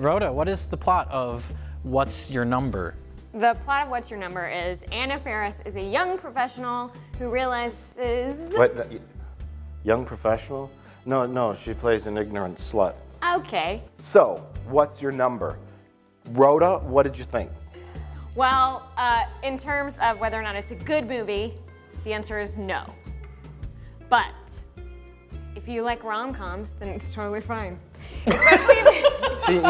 Rhoda, what is the plot of What's Your Number? The plot of What's Your Number is Anna Faris is a young professional who realizes... What? Young professional? No, she plays an ignorant slut. Okay. So, what's your number? Rhoda, what did you think? Well, in terms of whether or not it's a good movie, the answer is no. But if you like rom-coms, then it's totally fine.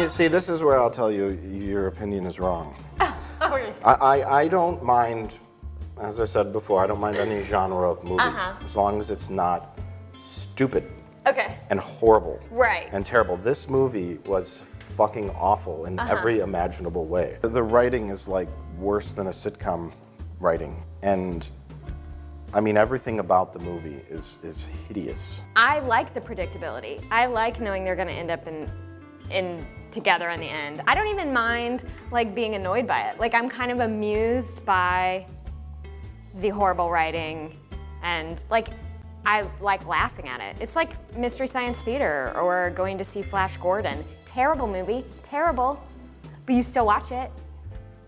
See, this is where I'll tell you your opinion is wrong. Okay. I don't mind, as I said before, I don't mind any genre of movie, as long as it's not stupid Okay. and horrible Right. and terrible. This movie was fucking awful in every imaginable way. The writing is like worse than a sitcom writing, and I mean everything about the movie is hideous. I like the predictability. I like knowing they're gonna end up in together in the end. I don't even mind like being annoyed by it. Like I'm kind of amused by the horrible writing, and like I like laughing at it. It's like Mystery Science Theater or going to see Flash Gordon. Terrible movie, terrible, but you still watch it.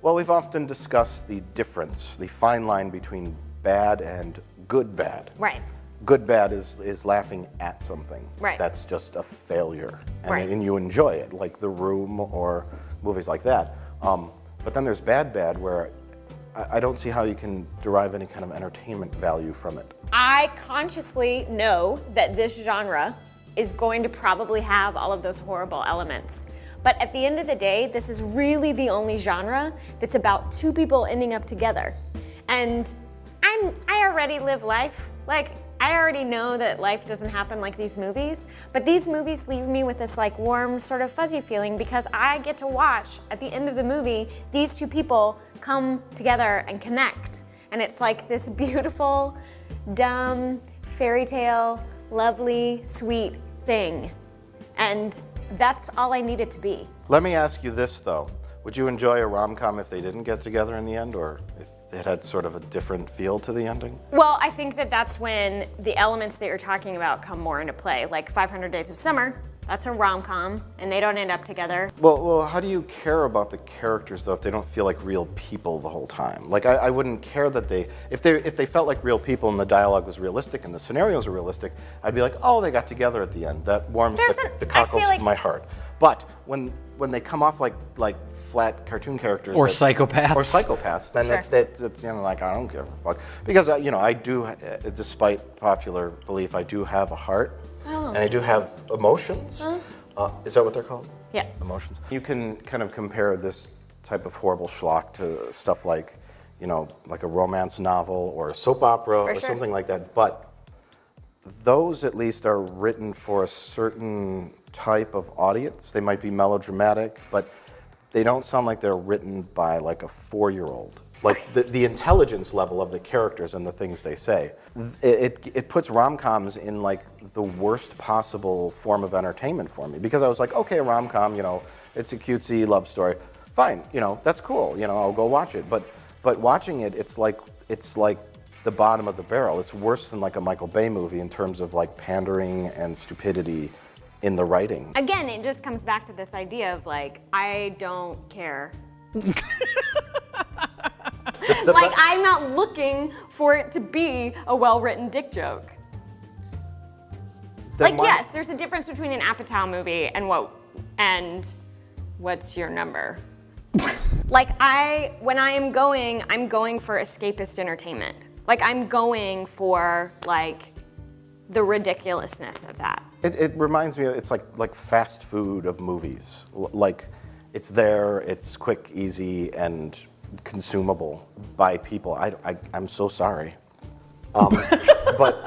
Well, we've often discussed the difference, the fine line between bad and good bad. Right. Good bad is laughing at something. Right. That's just a failure, and Right. you enjoy it, like The Room or movies like that. But then there's bad where I don't see how you can derive any kind of entertainment value from it. I consciously know that this genre is going to probably have all of those horrible elements. But at the end of the day, this is really the only genre that's about two people ending up together. And I already live life. Like, I already know that life doesn't happen like these movies, but these movies leave me with this like warm, sort of fuzzy feeling because I get to watch, at the end of the movie, these two people come together and connect. And it's like this beautiful, dumb, fairy tale, lovely, sweet thing. And that's all I need it to be. Let me ask you this, though. Would you enjoy a rom-com if they didn't get together in the end, or if it had sort of a different feel to the ending? Well, I think that that's when the elements that you're talking about come more into play. Like 500 Days of Summer, that's a rom-com, and they don't end up together. Well, how do you care about the characters, though, if they don't feel like real people the whole time? Like, I wouldn't care that if they felt like real people and the dialogue was realistic and the scenarios were realistic, I'd be like, oh, they got together at the end. That warms the cockles of my heart. But when they come off like flat cartoon characters Or psychopaths. then Sure. it's like, I don't give a fuck. Because, I do, despite popular belief, I do have a heart. Oh. And I do have emotions. Is that what they're called? Yeah. Emotions. You can kind of compare this type of horrible schlock to stuff like, like a romance novel or a soap opera or sure. something like that. But those at least are written for a certain type of audience. They might be melodramatic, but they don't sound like they're written by like a 4-year-old. Like the intelligence level of the characters and the things they say. It puts rom-coms in like the worst possible form of entertainment for me, because I was like, okay, a rom-com, it's a cutesy love story. Fine, that's cool, I'll go watch it. But watching it, it's like the bottom of the barrel. It's worse than like a Michael Bay movie in terms of like pandering and stupidity in the writing. Again, it just comes back to this idea of like, I don't care. Like, I'm not looking for it to be a well-written dick joke. Yes, there's a difference between an Apatow movie and What's Your Number? Like, when I'm going for escapist entertainment. Like, I'm going for, like, the ridiculousness of that. It reminds me, it's like fast food of movies. Like, it's there, it's quick, easy, and consumable by people. I'm so sorry. But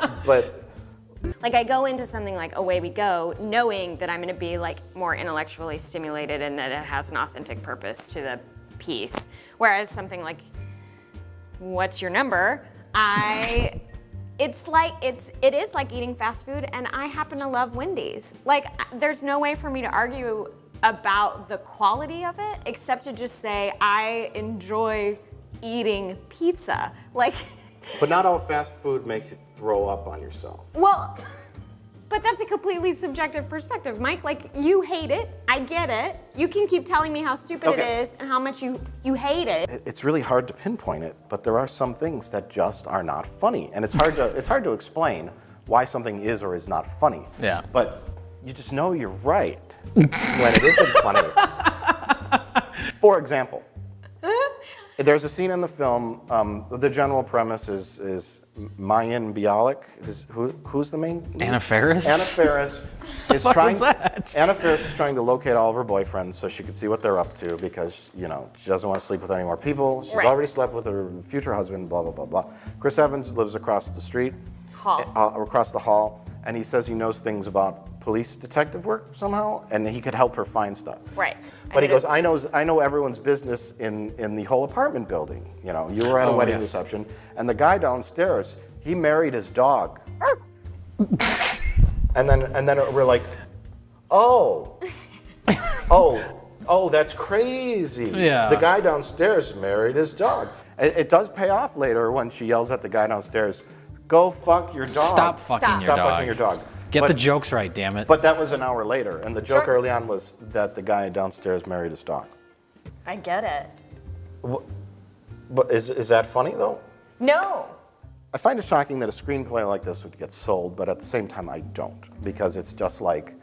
Like, I go into something like Away We Go knowing that I'm gonna be like more intellectually stimulated and that it has an authentic purpose to the piece. Whereas something like What's Your Number, it is like eating fast food, and I happen to love Wendy's. Like, there's no way for me to argue about the quality of it, except to just say I enjoy eating pizza. Like, not all fast food makes you throw up on yourself. well, But that's a completely subjective perspective, Mike. Like, you hate it. I get it. You can keep telling me how stupid it is and how much you hate it. It's really hard to pinpoint it, but there are some things that just are not funny, and it's hard to explain why something is or is not funny. Yeah. But you just know you're right when it isn't funny. For example, there's a scene in the film. The general premise is Mayim Bialik, who's the main? Anna Faris? Anna Faris is Anna Faris is trying to locate all of her boyfriends so she can see what they're up to because, you know, she doesn't want to sleep with any more people. She's already slept with her future husband, blah, blah, blah, blah. Chris Evans lives across the street, across the hall, and he says he knows things about police detective work somehow, and he could help her find stuff. Right. But he goes, I know everyone's business in the whole apartment building. You know, you were at a wedding reception, and the guy downstairs, he married his dog. and then we're like, oh, that's crazy. Yeah. The guy downstairs married his dog. It does pay off later when she yells at the guy downstairs, "Go fuck your dog. Stop fucking your Stop dog. fucking your dog." Get the jokes right, damn it. But that was an hour later, and the joke early on was that the guy downstairs married his dog. I get it. But is that funny, though? No. I find it shocking that a screenplay like this would get sold, but at the same time, I don't. Because it's just like,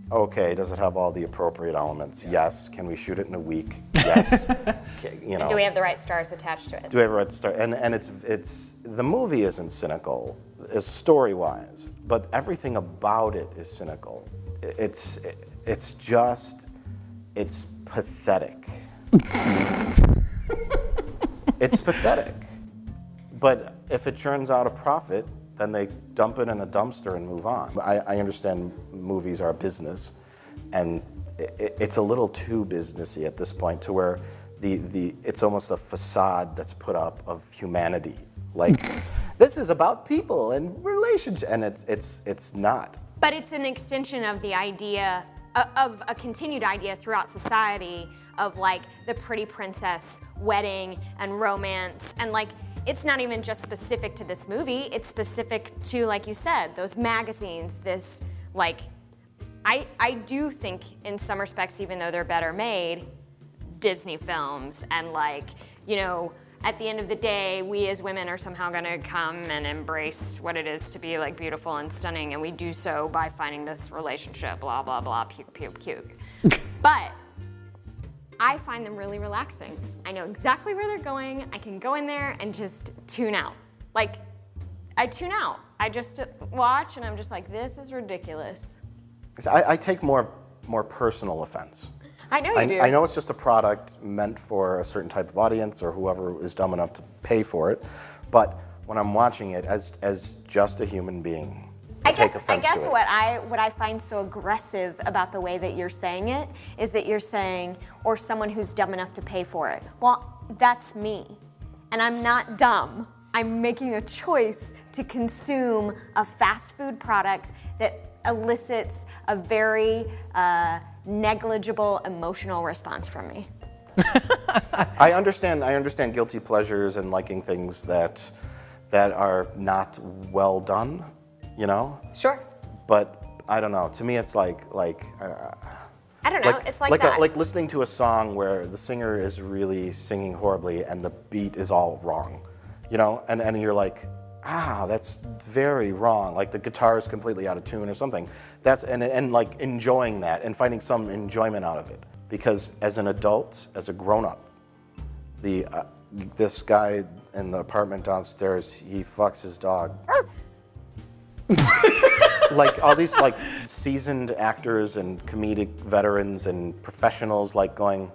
okay, does it have all the appropriate elements? Yes. Can we shoot it in a week? Yes. You know. Do we have the right stars attached to it? Do we have a right to start? And it's the movie isn't cynical, story-wise, but everything about it is cynical. It's pathetic. It's pathetic. But if it churns out a profit, then they dump it in a dumpster and move on. I understand movies are a business, and it's a little too businessy at this point to where it's almost a facade that's put up of humanity. Like, this is about people and relationships, and it's not. But it's an extension of the idea, of a continued idea throughout society of like the pretty princess wedding and romance, and like, it's not even just specific to this movie, it's specific to, like you said, those magazines, this, like, I do think in some respects, even though they're better made, Disney films and like, you know, at the end of the day, we as women are somehow gonna come and embrace what it is to be like beautiful and stunning, and we do so by finding this relationship, blah, blah, blah, puke, puke, puke. But I find them really relaxing. I know exactly where they're going. I can go in there and just tune out. Like, I tune out. I just watch and I'm just like, this is ridiculous. I take more personal offense. I know you do. I know it's just a product meant for a certain type of audience or whoever is dumb enough to pay for it, but when I'm watching it as just a human being, I take offense to it. what I find so aggressive about the way that you're saying it is that you're saying, or someone who's dumb enough to pay for it. Well, that's me, and I'm not dumb. I'm making a choice to consume a fast food product that elicits a very negligible emotional response from me. I understand guilty pleasures and liking things that are not well done, you know? Sure. But I don't know. To me, it's like I don't know. It's like that. Like listening to a song where the singer is really singing horribly and the beat is all wrong, you know? And you're like, that's very wrong. Like the guitar is completely out of tune or something. And like enjoying that and finding some enjoyment out of it. Because as an adult, as a grown-up, this guy in the apartment downstairs, he fucks his dog. Like all these like seasoned actors and comedic veterans and professionals like going,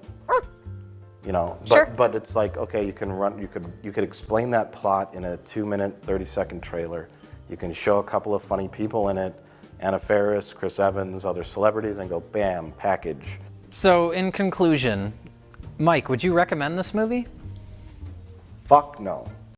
you know, but it's like, okay, you could explain that plot in a 2-minute, 30-second trailer. You can show a couple of funny people in it, Anna Faris, Chris Evans, other celebrities, and go bam, package. So in conclusion, Mike, would you recommend this movie? Fuck no.